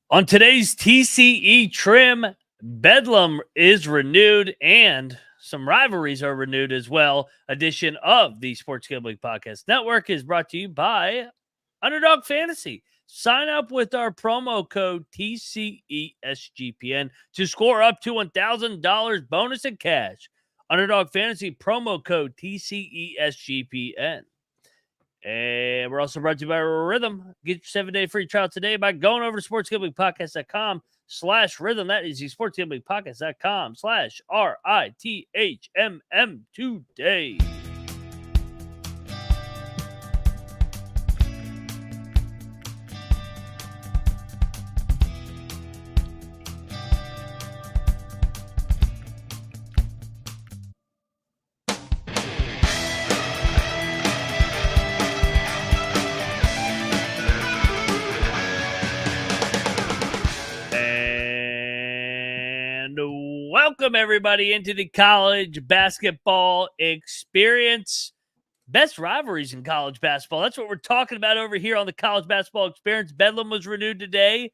On today's TCE Trim, Bedlam is renewed and some rivalries are renewed as well. Edition of the Sports Gambling Podcast Network is brought to you by Underdog Fantasy. Sign up with our promo code TCESGPN to score up to $1,000 bonus in cash. Underdog Fantasy promo code TCESGPN. And we're also brought to you by Rhythm. Get your 7-day free trial today by going over to sportsgamblingpodcast.com/rhythm. That is the sportsgamblingpodcast.com/RITHMM today. Welcome, everybody, into the college basketball experience. Best rivalries in college basketball. That's what we're talking about over here on the college basketball experience. Bedlam was renewed today.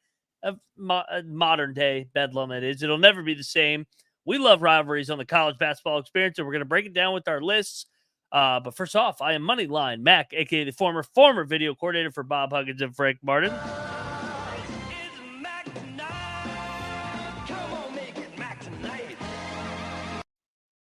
Modern day Bedlam it is. It'll never be the same. We love rivalries on the college basketball experience, and we're going to break it down with our lists. But first off, I am Moneyline Mac, a.k.a. the former video coordinator for Bob Huggins and Frank Martin.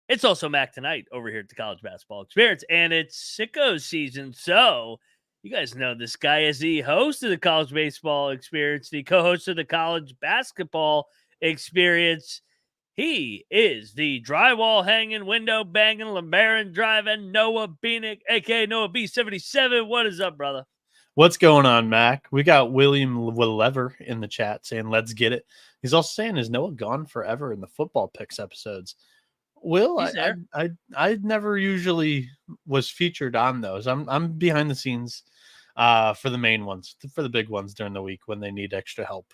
It's also Mac tonight over here at the College Basketball Experience, and it's Sicko season. So you guys know this guy is the host of the College Baseball Experience, the co-host of the College Basketball Experience. He is the drywall hanging, window banging, LeBaron driving, Noah Bieniek, a.k.a. Noah B77. What is up, brother? What's going on, Mac? We got William Lever in the chat saying, let's get it. He's also saying, is Noah gone forever in the football picks episodes? Will, I never usually was featured on those. I'm behind the scenes for the main ones, for the big ones during the week when they need extra help.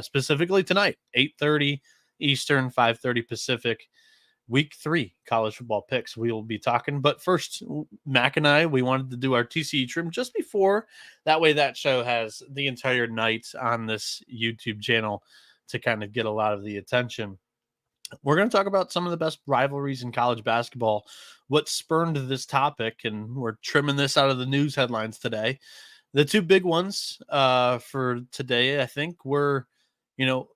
Specifically tonight, 8:30 Eastern, 5:30 Pacific, week 3 college football picks. We will be talking, but first, Mac and I, we wanted to do our TCE Trim just before. That way, that show has the entire night on this YouTube channel to kind of get a lot of the attention. We're going to talk about some of the best rivalries in college basketball, what spurned this topic, and we're trimming this out of the news headlines today. The two big ones for today, I think, were,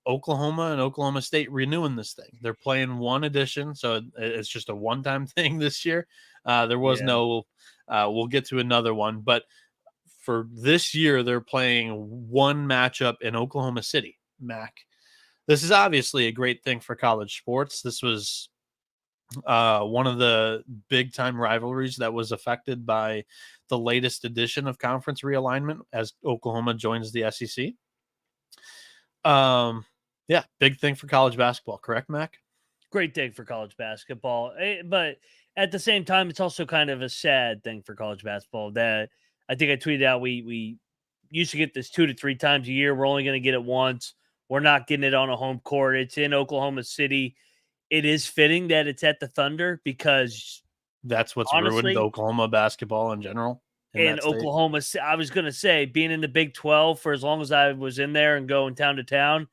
Oklahoma and Oklahoma State renewing this thing. They're playing one edition, so it's just a one-time thing this year. There was no, we'll get to another one, but for this year, they're playing one matchup in Oklahoma City, Mac. This is obviously a great thing for college sports. This was one of the big-time rivalries that was affected by the latest edition of conference realignment as Oklahoma joins the SEC. Big thing for college basketball, correct, Mac? Great thing for college basketball. But at the same time, it's also kind of a sad thing for college basketball that I think I tweeted out. We used to get this 2 to 3 times a year. We're only going to get it once. We're not getting it on a home court. It's in Oklahoma City. It is fitting that it's at the Thunder because that's what's ruined Oklahoma basketball in general. And Oklahoma, I was going to say, being in the Big 12 for as long as I was in there and going town to town,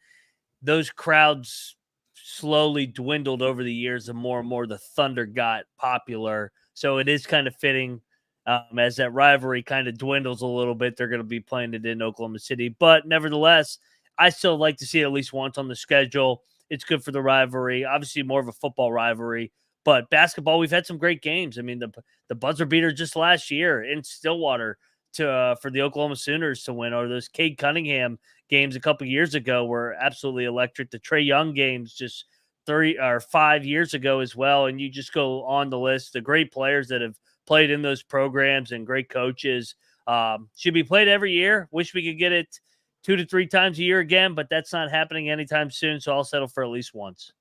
those crowds slowly dwindled over the years, and more the Thunder got popular. So it is kind of fitting as that rivalry kind of dwindles a little bit. They're going to be playing it in Oklahoma City. But nevertheless, I still like to see it at least once on the schedule. It's good for the rivalry. Obviously, more of a football rivalry. But basketball, we've had some great games. I mean, the buzzer beater just last year in Stillwater for the Oklahoma Sooners to win, or those Cade Cunningham games a couple years ago were absolutely electric. The Trae Young games just 3 or 5 years ago as well. And you just go on the list. The great players that have played in those programs and great coaches should be played every year. Wish we could get it 2 to 3 times a year again, but that's not happening anytime soon. So I'll settle for at least once.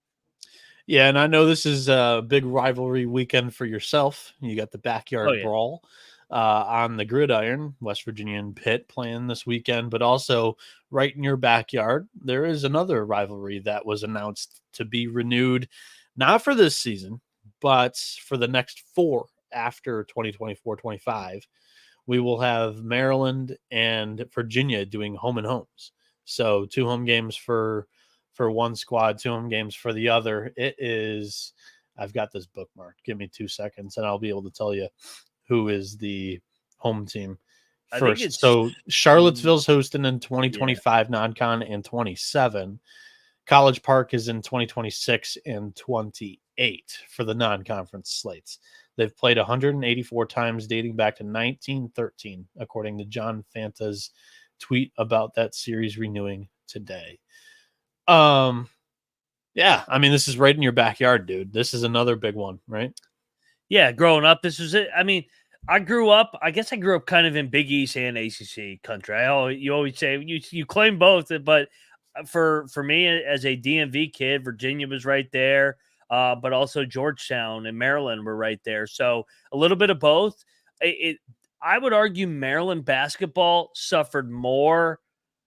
Yeah, and I know this is a big rivalry weekend for yourself. You got the backyard brawl on the gridiron, West Virginia and Pitt playing this weekend, but also right in your backyard, there is another rivalry that was announced to be renewed, not for this season, but for the next 4 after 2024-25. We will have Maryland and Virginia doing home and homes. So 2 home games for one squad, 2 home games for the other. It is, I've got this bookmarked. Give me 2 seconds and I'll be able to tell you who is the home team I think first. it's So Charlottesville's hosting in 2025 non-con and 27. College Park is in 2026 and 28 for the non-conference slates. They've played 184 times dating back to 1913, according to John Fanta's tweet about that series renewing today. Yeah, I mean, this is right in your backyard, dude. This is another big one, right? Yeah, growing up, this was it. I mean, I grew up kind of in Big East and ACC country. You always say you claim both, but for me as a DMV kid, Virginia was right there, but also Georgetown and Maryland were right there. So a little bit of both. I would argue Maryland basketball suffered more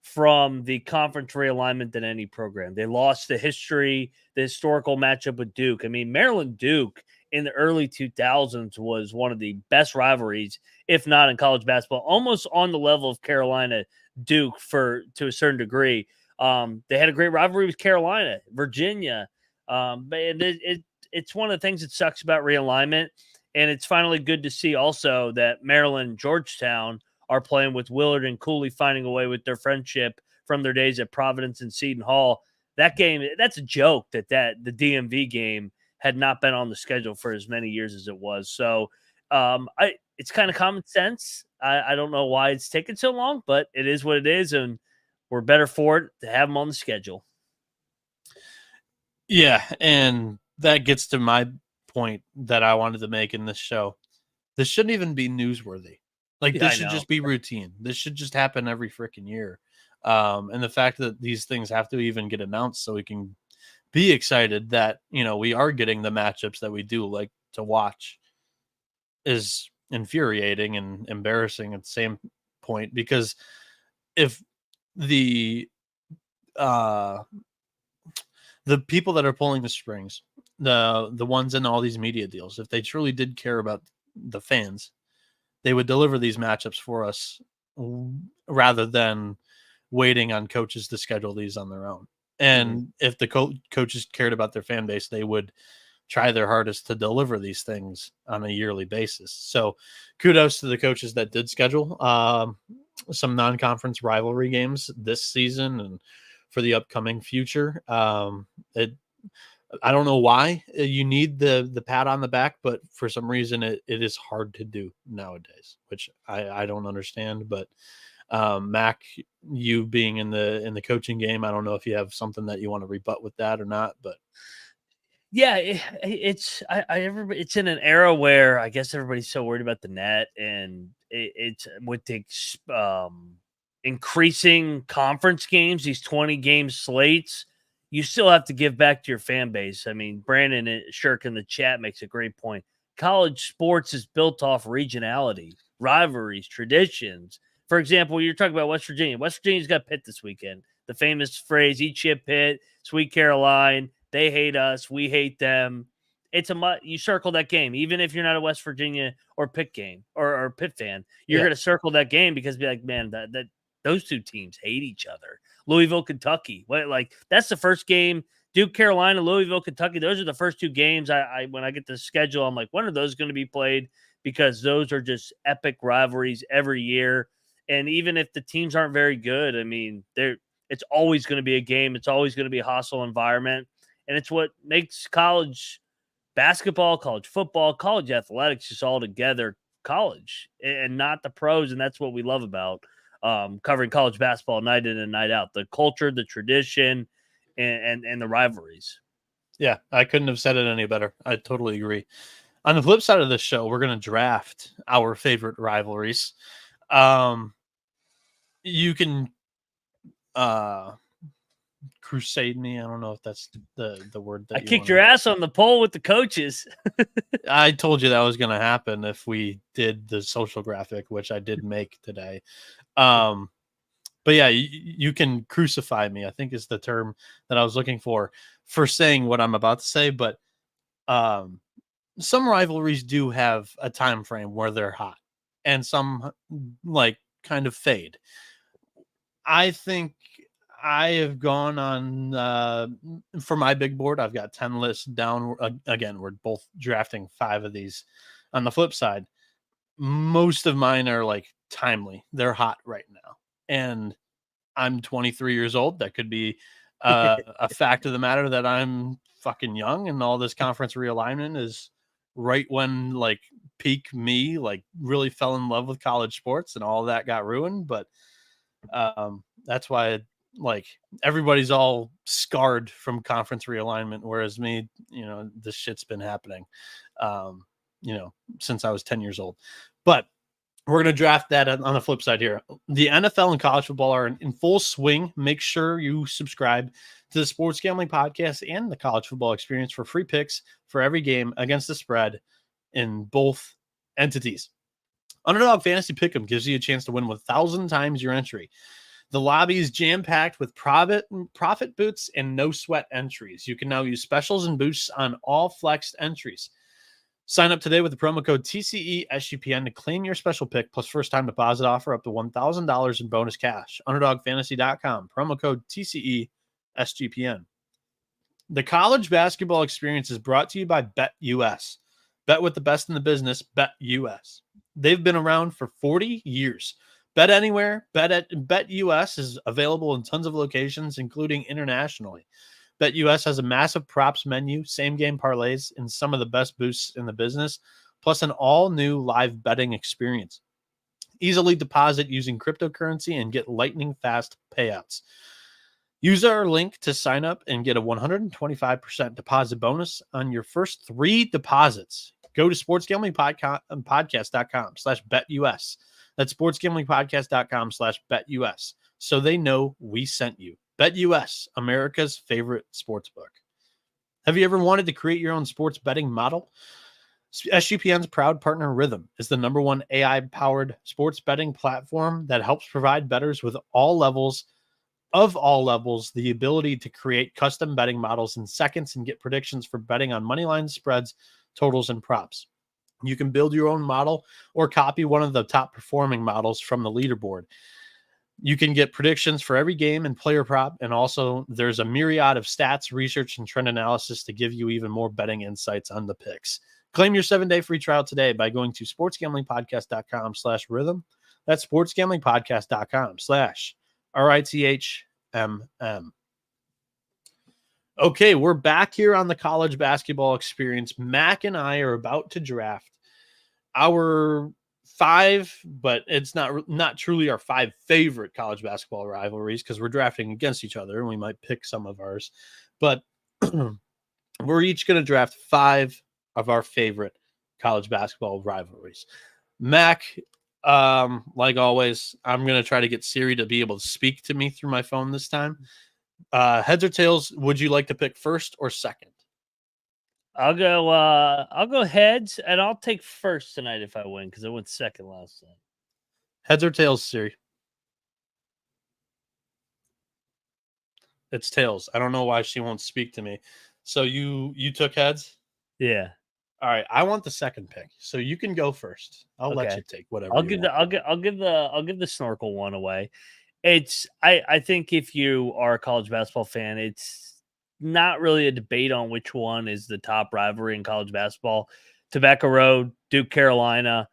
from the conference realignment than any program. They lost the historical matchup with Duke. I mean, Maryland Duke in the early 2000s was one of the best rivalries, if not in college basketball, almost on the level of Carolina Duke to a certain degree. They had a great rivalry with Carolina, Virginia. But it's one of the things that sucks about realignment. And it's finally good to see also that Maryland and Georgetown are playing with Willard and Cooley, finding a way with their friendship from their days at Providence and Seton Hall. That game, that's a joke that the DMV game had not been on the schedule for as many years as it was. So it's kind of common sense. I don't know why it's taken so long, but it is what it is. And we're better for it to have them on the schedule. Yeah. And that gets to my point that I wanted to make in this show. This shouldn't even be newsworthy. Like, this should just be routine. This should just happen every freaking year. And the fact that these things have to even get announced so we can be excited that, we are getting the matchups that we do like to watch is infuriating and embarrassing at the same point. Because if the people that are pulling the strings, the ones in all these media deals, if they truly did care about the fans, they would deliver these matchups for us rather than waiting on coaches to schedule these on their own. And if the coaches cared about their fan base, they would try their hardest to deliver these things on a yearly basis. So kudos to the coaches that did schedule some non-conference rivalry games this season and for the upcoming future. I don't know why you need the pat on the back, but for some reason it is hard to do nowadays, which I don't understand. But Mac, you being in the coaching game, I don't know if you have something that you want to rebut with that or not, but yeah, it's in an era where I guess everybody's so worried about the net, and it's with the increasing conference games, these 20 game slates. You still have to give back to your fan base. I mean, Brandon Shirk in the chat makes a great point. College sports is built off regionality, rivalries, traditions. For example, you're talking about West Virginia. West Virginia's got Pitt this weekend. The famous phrase, eat shit Pitt, Sweet Caroline. They hate us. We hate them. You circle that game, even if you're not a West Virginia or Pitt game or Pitt fan, you're going to circle that game because be like, man, that those two teams hate each other. Louisville, Kentucky. That's the first game. Duke, Carolina, Louisville, Kentucky. Those are the first two games. When I get the schedule, I'm like, when are those going to be played? Because those are just epic rivalries every year. And even if the teams aren't very good, I mean, it's always going to be a game. It's always going to be a hostile environment. And it's what makes college basketball, college football, college athletics just all together college and not the pros. And that's what we love about covering college basketball night in and night out. The culture, the tradition, and the rivalries. Yeah, I couldn't have said it any better. I totally agree. On the flip side of this show, we're going to draft our favorite rivalries. You can crusade me. I don't know if that's the word that I kicked your ass on the poll with the coaches. I told you that was going to happen if we did the social graphic, which I did make today. But yeah, you can crucify me, I think is the term that I was looking for saying what I'm about to say. But some rivalries do have a time frame where they're hot and some kind of fade. I think I have gone on for my big board. I've got 10 lists down. Again, we're both drafting 5 of these. On the flip side, most of mine are like timely. They're hot right now. And I'm 23 years old. That could be a fact of the matter that I'm fucking young, and all this conference realignment is right when like peak me, like really fell in love with college sports, and all that got ruined. But that's why like everybody's all scarred from conference realignment, whereas me, this shit's been happening, since I was 10 years old. But we're going to draft that on the flip side here. The NFL and college football are in full swing. Make sure you subscribe to the Sports Gambling Podcast and the College Football Experience for free picks for every game against the spread in both entities. Underdog Fantasy Pick'em gives you a chance to win 1,000 times your entry. The lobby is jam-packed with profit boots and no-sweat entries. You can now use specials and boosts on all flexed entries. Sign up today with the promo code TCE SGPN to claim your special pick plus first-time deposit offer up to $1,000 in bonus cash. UnderdogFantasy.com, promo code TCE SGPN. The college basketball experience is brought to you by BetUS. Bet with the best in the business, BetUS. They've been around for 40 years. Bet anywhere, BetUS is available in tons of locations, including internationally. BetUS has a massive props menu, same-game parlays, and some of the best boosts in the business, plus an all-new live betting experience. Easily deposit using cryptocurrency and get lightning-fast payouts. Use our link to sign up and get a 125% deposit bonus on your first 3 deposits. Go to sportsgamblingpodcast.com/BetUS. That's sportsgamblingpodcast.com/BetUS. So they know we sent you. BetUS, America's favorite sportsbook. Have you ever wanted to create your own sports betting model? SGPN's proud partner Rhythm is the #1 AI-powered sports betting platform that helps provide bettors with all levels the ability to create custom betting models in seconds and get predictions for betting on money lines, spreads, totals, and props. You can build your own model or copy one of the top performing models from the leaderboard. You can get predictions for every game and player prop, and also there's a myriad of stats, research, and trend analysis to give you even more betting insights on the picks. Claim your 7-day free trial today by going to sportsgamblingpodcast.com/rhythm. That's sportsgamblingpodcast.com/RITHMM. Okay, we're back here on the college basketball experience. Mac and I are about to draft our 5, but it's not truly our 5 favorite college basketball rivalries because we're drafting against each other and we might pick some of ours. But we're each going to draft 5 of our favorite college basketball rivalries. Mac, like always, I'm going to try to get Siri to be able to speak to me through my phone this time. Heads or tails, would you like to pick first or second? I'll go heads, and I'll take first tonight if I win, because I went second last time. Heads or tails, Siri? It's tails. I don't know why she won't speak to me. So you took heads? Yeah. All right. I want the second pick, so you can go first. I'll let you take whatever. I'll give the snorkel one away. I think if you are a college basketball fan, it's not really a debate on which one is the top rivalry in college basketball. Tobacco Road, Duke, Carolina,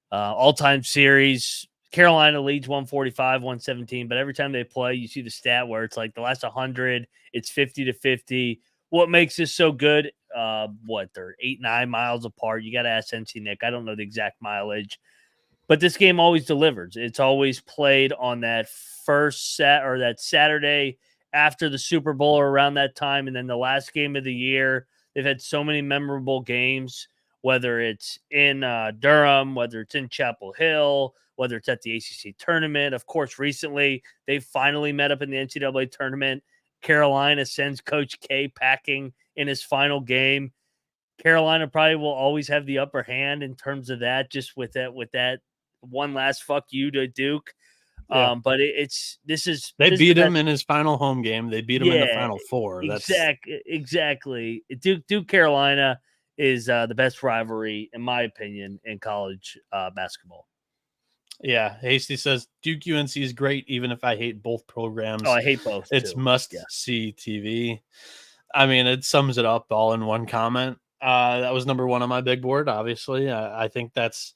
all-time series. Carolina leads 145-117, but every time they play, you see the stat where it's like the last 100, it's 50-50. What makes this so good? They're 8-9 miles apart. You got to ask NC Nick. I don't know the exact mileage, but this game always delivers. It's always played on that first that Saturday after the Super Bowl or around that time. And then the last game of the year, they've had so many memorable games, whether it's in Durham, whether it's in Chapel Hill, whether it's at the ACC tournament. Of course, recently they finally met up in the NCAA tournament. Carolina sends Coach K packing in his final game. Carolina probably will always have the upper hand in terms of that, just with that one last fuck you to Duke. Yeah. But they beat him in his final home game. They beat him in the Final Four. Exactly. Duke Carolina is the best rivalry, in my opinion, in college basketball. Yeah, Hasty says Duke UNC is great, even if I hate both programs. Oh, I hate both. It's too. must-see TV. I mean, it sums it up all in one comment. That was number one on my big board, obviously. I think that's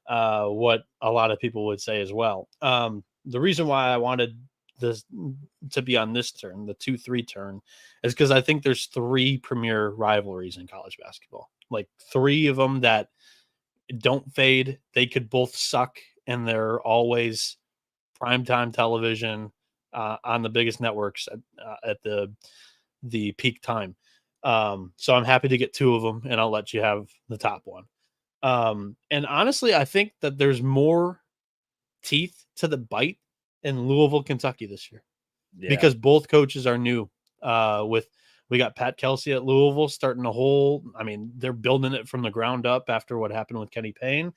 what a lot of people would say as well. The reason why I wanted this to be on this turn, the 2-3 turn, is because I think there's 3 premier rivalries in college basketball. Like 3 of them that don't fade. They could both suck, and they're always primetime television on the biggest networks at the peak time. So I'm happy to get 2 of them, and I'll let you have the top one. And honestly, I think that there's more teeth to the bite in Louisville, Kentucky this year because both coaches are new. We got Pat Kelsey at Louisville starting a whole. I mean, they're building it from the ground up after what happened with Kenny Payne,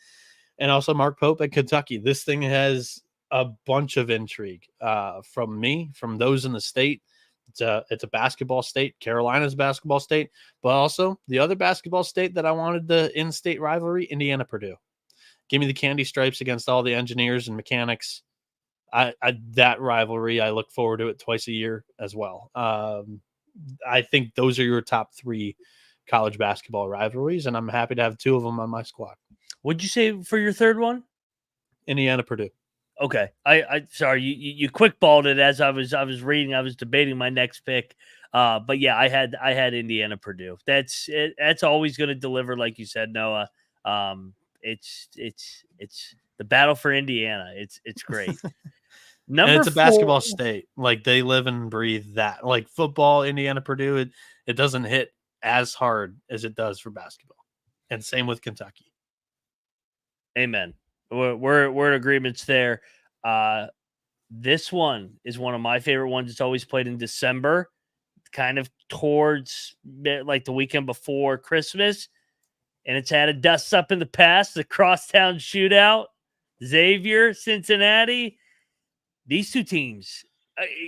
and also Mark Pope at Kentucky. This thing has a bunch of intrigue from me, from those in the state. It's a basketball state. Carolina's a basketball state, but also the other basketball state that I wanted the in-state rivalry, Indiana, Purdue. Give me the candy stripes against all the engineers and mechanics. That rivalry, I look forward to it twice a year as well. I think those are your top 3 college basketball rivalries, and I'm happy to have 2 of them on my squad. What'd you say for your third one? Indiana, Purdue. Okay, I sorry you quick balled it as I was reading. I was debating my next pick, but yeah, I had Indiana Purdue. That's it. That's always going to deliver, like you said, Noah. It's the battle for Indiana. It's great. And it's a basketball state. Like they live and breathe that. Like football, Indiana Purdue, it doesn't hit as hard as it does for basketball. And same with Kentucky. Amen. We're in agreements there. This one is one of my favorite ones. It's always played in December, kind of towards like the weekend before Christmas. And it's had a dust up in the past, the crosstown shootout, Xavier, Cincinnati. These 2 teams,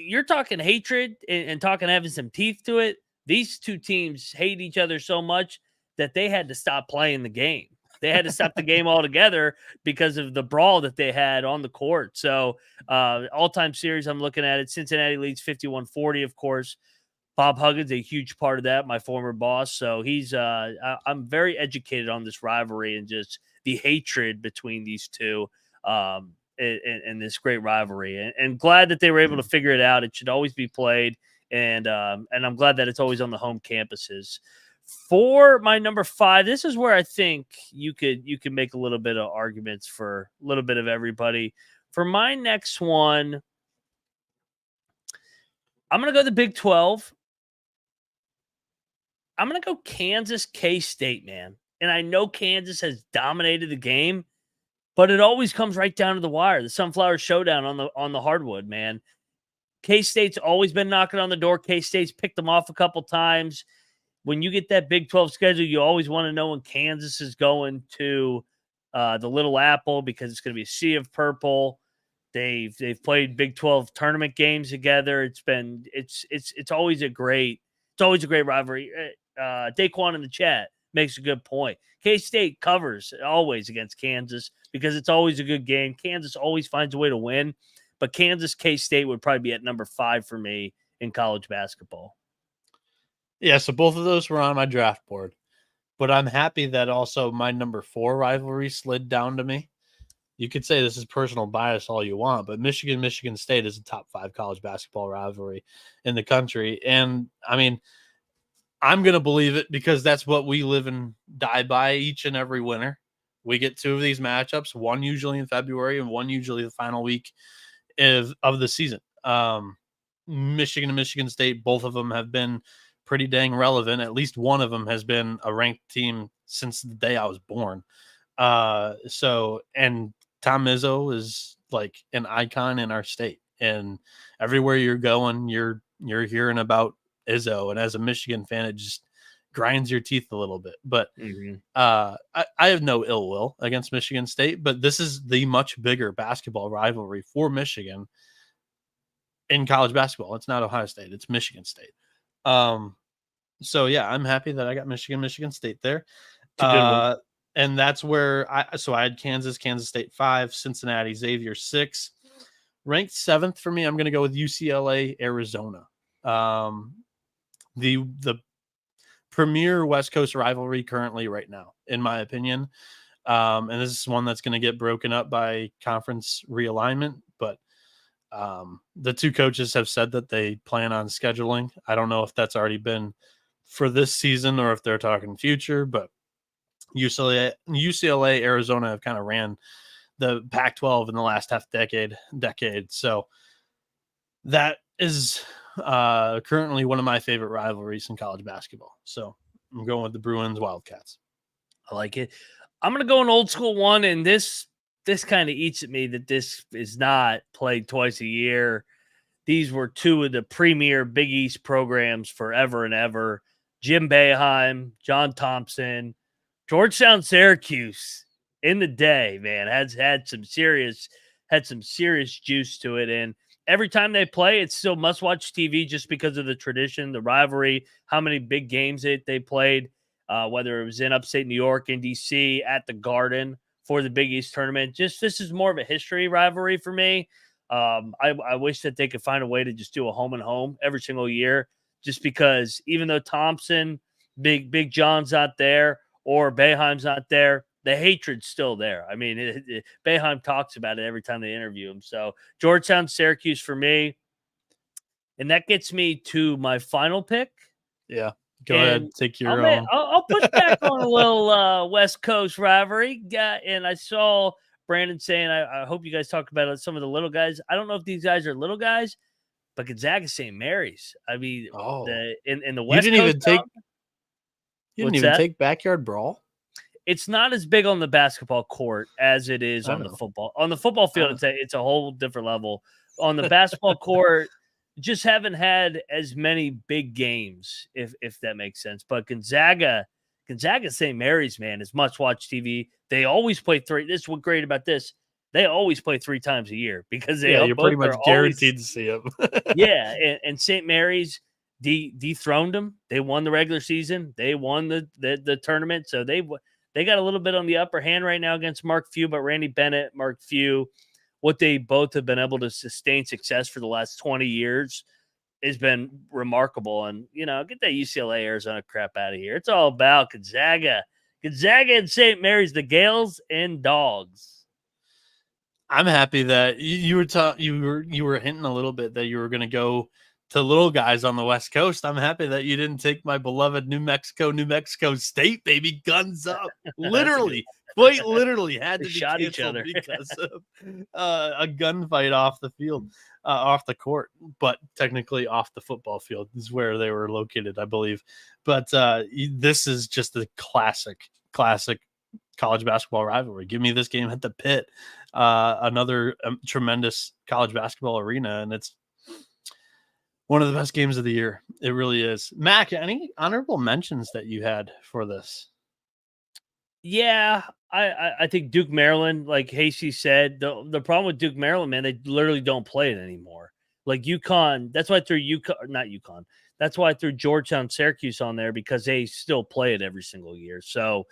you're talking hatred and talking having some teeth to it. These 2 teams hate each other so much that they had to stop playing the game. They had to stop the game altogether because of the brawl that they had on the court. So all-time series, I'm looking at it. Cincinnati leads 51-40, of course. Bob Huggins, a huge part of that, my former boss. So he's I'm very educated on this rivalry and just the hatred between these 2 in this great rivalry. And glad that they were able to figure it out. It should always be played. And I'm glad that it's always on the home campuses. For my number 5, this is where I think you could make a little bit of arguments for a little bit of everybody. For my next one, I'm going to go the Big 12. I'm going to go Kansas K-State, man. And I know Kansas has dominated the game, but it always comes right down to the wire. The Sunflower Showdown on the hardwood, man. K-State's always been knocking on the door. K-State's picked them off a couple times. When you get that Big 12 schedule, you always want to know when Kansas is going to the Little Apple because it's going to be a sea of purple. They've played Big 12 tournament games together. It's always a great rivalry. Daquan in the chat makes a good point. K-State covers always against Kansas because it's always a good game. Kansas always finds a way to win, but Kansas K-State would probably be at number 5 for me in college basketball. Yeah, so both of those were on my draft board, but I'm happy that also my number 4 rivalry slid down to me. You could say this is personal bias all you want, but Michigan State is a top 5 college basketball rivalry in the country. And I mean, I'm going to believe it because that's what we live and die by each and every winter. We get 2 of these matchups, one usually in February and one usually the final week of the season. Michigan and Michigan State, both of them have been pretty dang relevant. At least one of them has been a ranked team since the day I was born. And Tom Izzo is like an icon in our state, and everywhere you're going, you're hearing about Izzo. And as a Michigan fan, it just grinds your teeth a little bit. But I have no ill will against Michigan State, but this is the much bigger basketball rivalry for Michigan in college basketball. It's not Ohio State, it's Michigan State. So yeah, I'm happy that I got Michigan State there. It's a good one. And that's where I had Kansas State 5, Cincinnati, Xavier 6. Ranked 7th for me, I'm going to go with UCLA, Arizona. The premier West Coast rivalry currently right now, in my opinion. And this is one that's going to get broken up by conference realignment. But the two coaches have said that they plan on scheduling. I don't know if that's already been for this season or if they're talking future, but UCLA, Arizona have kind of ran the Pac-12 in the last half decade. So that is currently one of my favorite rivalries in college basketball. So I'm going with the Bruins Wildcats. I like it. I'm going to go an old school one, and this kind of eats at me that this is not played twice a year. These were two of the premier Big East programs forever and ever. Jim Boeheim, John Thompson, Georgetown, Syracuse in the day, man, had some serious juice to it. And every time they play, it's still must-watch TV just because of the tradition, the rivalry, how many big games they played, whether it was in upstate New York, in D.C., at the Garden for the Big East tournament. Just this is more of a history rivalry for me. I wish that they could find a way to just do a home and home every single year, just because even though Thompson, Big John's not there or Boeheim's not there, the hatred's still there. I mean, Boeheim talks about it every time they interview him. So Georgetown, Syracuse for me. And that gets me to my final pick. Yeah. Go ahead. Take your own. I'll push back on a little West Coast rivalry. And I saw Brandon saying, I hope you guys talk about some of the little guys. I don't know if these guys are little guys, but Gonzaga St. Mary's. I mean, in the West Coast. You didn't even take backyard brawl? It's not as big on the basketball court as it is on the football. On the football field, it's a whole different level. On the basketball court, just haven't had as many big games, if that makes sense. But Gonzaga St. Mary's, man, is must-watch TV. They always play 3. This is what's great about this. They always play 3 times a year because you're pretty much guaranteed to see them. Yeah, and St. Mary's dethroned them. They won the regular season. They won the tournament. So they got a little bit on the upper hand right now against Mark Few, but Randy Bennett, Mark Few, what they both have been able to sustain success for the last 20 years has been remarkable. And, get that UCLA Arizona crap out of here. It's all about Gonzaga and St. Mary's, the Gales and Dogs. I'm happy that you were hinting a little bit that you were going to go to little guys on the West Coast. I'm happy that you didn't take my beloved New Mexico State, baby. Guns up. Literally, quite literally had to be shot each other because of a gunfight off the field, off the court, but technically off the football field is where they were located, I believe. But this is just a classic college basketball rivalry. Give me this game at the Pit, another tremendous college basketball arena, and it's one of the best games of the year. It really is. Mac, any honorable mentions that you had for this? Yeah, I think Duke, Maryland, like Hasty said, the problem with Duke, Maryland, man, they literally don't play it anymore. Like UConn, that's why I threw UConn. That's why I threw Georgetown, Syracuse on there, because they still play it every single year. So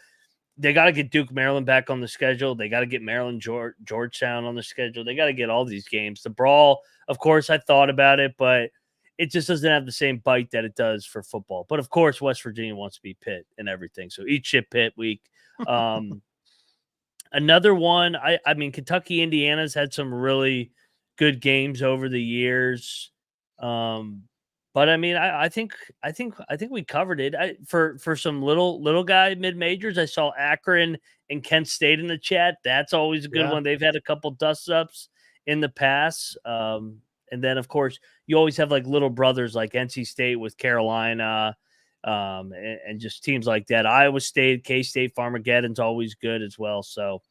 they got to get Duke, Maryland back on the schedule. They got to get Maryland, Georgetown on the schedule. They got to get all these games. The brawl, of course, I thought about it, but it just doesn't have the same bite that it does for football. But, of course, West Virginia wants to be Pitt and everything. So eat shit Pitt week. Another one, I mean, Kentucky, Indiana's had some really good games over the years. But I mean, I think we covered it. For some little guy mid-majors, I saw Akron and Kent State in the chat. That's always a good one. They've had a couple dust-ups in the past. And then, of course, you always have like little brothers like NC State with Carolina, and just teams like that. Iowa State, K-State, Farmageddon's always good as well. So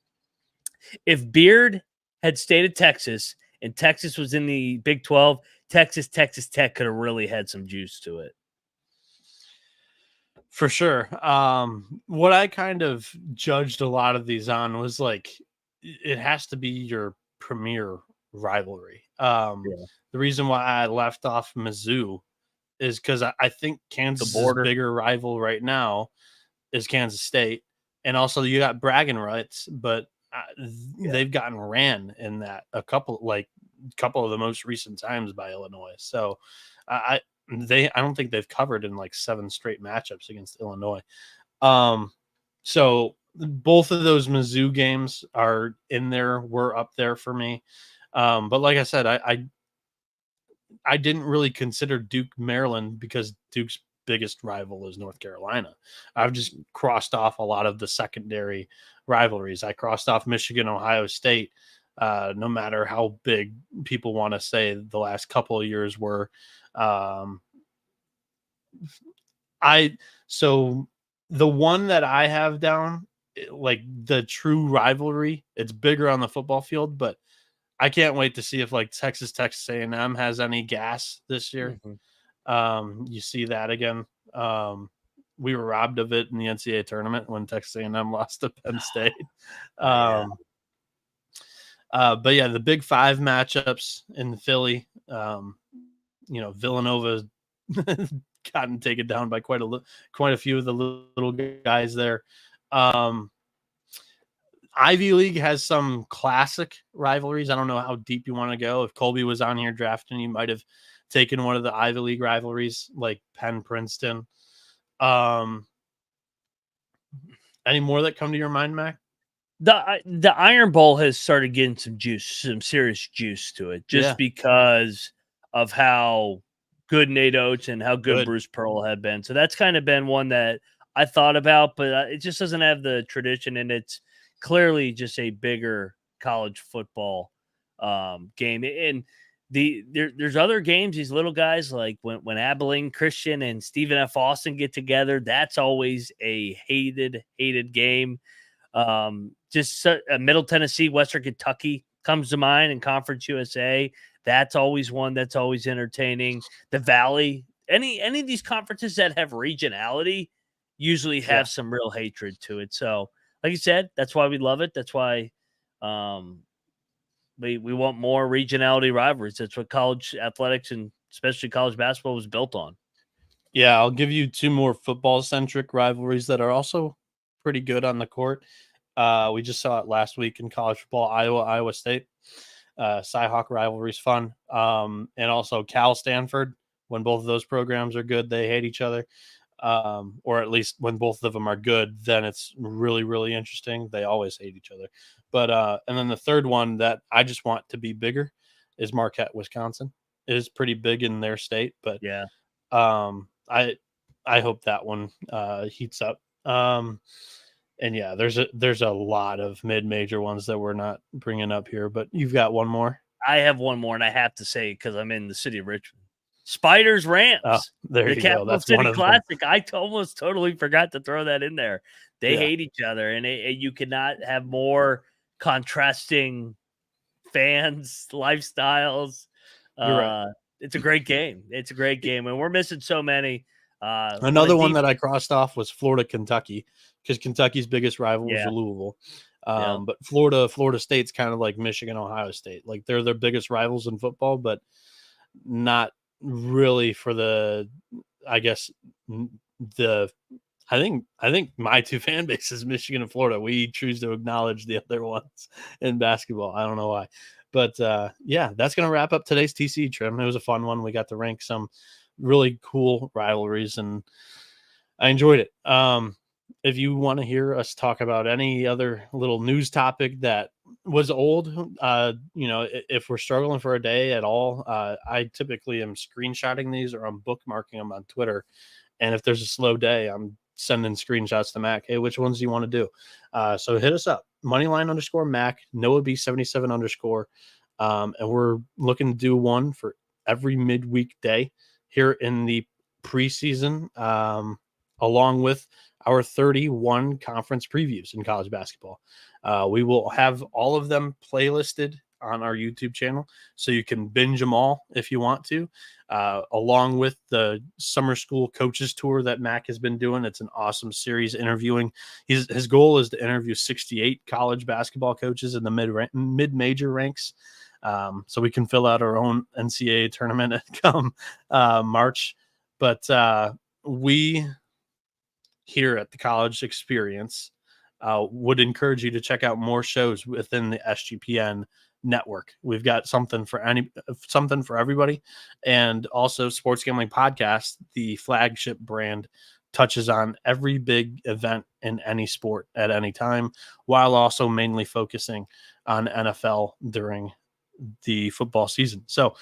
if Beard had stayed at Texas and Texas was in the Big 12, Texas Tech could have really had some juice to it. For sure. What I kind of judged a lot of these on was like, it has to be your premier rivalry. The reason why I left off Mizzou is because I think Kansas' bigger rival right now is Kansas State, and also you got bragging rights, but they've gotten ran in that a couple of the most recent times by Illinois. So I don't think they've covered in like 7 straight matchups against Illinois. So both of those Mizzou games are in there. Were up there for me. But like I said, I didn't really consider Duke Maryland because Duke's biggest rival is North Carolina. I've just crossed off a lot of the secondary rivalries. I crossed off Michigan, Ohio State. No matter how big people want to say the last couple of years were. So the one that I have down, like the true rivalry, it's bigger on the football field, but I can't wait to see if like Texas A&M has any gas this year. You see that again. We were robbed of it in the NCAA tournament when Texas A&M lost to Penn State. But yeah, the Big Five matchups in Philly. Villanova gotten taken down by quite a few of the little guys there. Ivy League has some classic rivalries. I don't know how deep you want to go. If Colby was on here drafting, he might have taken one of the Ivy League rivalries like Penn Princeton. Any more that come to your mind, Mac? The Iron Bowl has started getting some serious juice to it, just because of how good Nate Oates and how good Bruce Pearl had been. So that's kind of been one that I thought about, but it just doesn't have the tradition, and it's clearly just a bigger college football game. And there's other games, these little guys, like when Abilene Christian and Stephen F. Austin get together, that's always a hated game. Middle Tennessee, Western Kentucky comes to mind, in Conference USA. That's always one that's always entertaining. The Valley, any of these conferences that have regionality usually have some real hatred to it. So, like you said, that's why we love it. That's why we want more regionality rivalries. That's what college athletics and especially college basketball was built on. Yeah, I'll give you 2 more football-centric rivalries that are also pretty good on the court. We just saw it last week in college football, Iowa State. Cy-Hawk rivalry's fun. And also Cal-Stanford. When both of those programs are good, they hate each other. Or at least when both of them are good, then it's really, really interesting. They always hate each other. But and then the third one that I just want to be bigger is Marquette, Wisconsin. It is pretty big in their state, but I hope that one heats up. And yeah, there's a lot of mid-major ones that we're not bringing up here, but you've got one more. I have one more, and I have to say, because I'm in the city of Richmond, Spiders Ramps. Oh, there you go. That's City one of Classic. them. I almost totally forgot to throw that in there. They hate each other, and you cannot have more contrasting fans, lifestyles. You're right. It's a great game. It's a great game, and we're missing so many. Another one that I crossed off was Florida, Kentucky, because Kentucky's biggest rival was Louisville. But Florida State's kind of like Michigan, Ohio State. Like they're their biggest rivals in football, but not really for I think my 2 fan bases, Michigan and Florida. We choose to acknowledge the other ones in basketball. I don't know why. But that's going to wrap up today's TCE Trim. It was a fun one. We got to rank some really cool rivalries, and I enjoyed it. If you want to hear us talk about any other little news topic that was old, if we're struggling for a day at all, I typically am screenshotting these or I'm bookmarking them on Twitter. And if there's a slow day, I'm sending screenshots to Mac. Hey, which ones do you want to do? So hit us up. Moneyline_Mac, Noah B77_. And we're looking to do one for every midweek day here in the preseason, along with our 31 conference previews in college basketball. We will have all of them playlisted on our YouTube channel, so you can binge them all if you want to, along with the summer school coaches tour that Mac has been doing. It's an awesome series interviewing. His goal is to interview 68 college basketball coaches in the mid-major ranks. So we can fill out our own NCAA tournament come March. But we here at the College Experience Would encourage you to check out more shows within the SGPN network. We've got something for everybody, and also Sports Gambling Podcast, the flagship brand, touches on every big event in any sport at any time, while also mainly focusing on NFL during the football season. So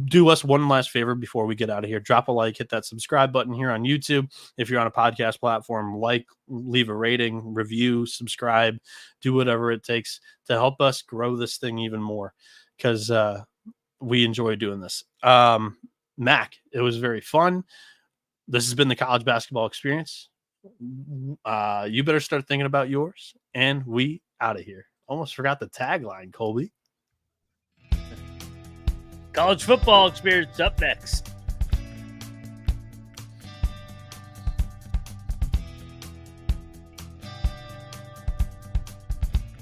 do us one last favor before we get out of here. Drop a like, hit that subscribe button here on YouTube. If you're on a podcast platform, leave a rating, review, subscribe, do whatever it takes to help us grow this thing even more, because we enjoy doing this. Mac, it was very fun. This has been the College Basketball Experience. You better start thinking about yours, and we out of here. Almost forgot the tagline, Colby. College Football Experience up next.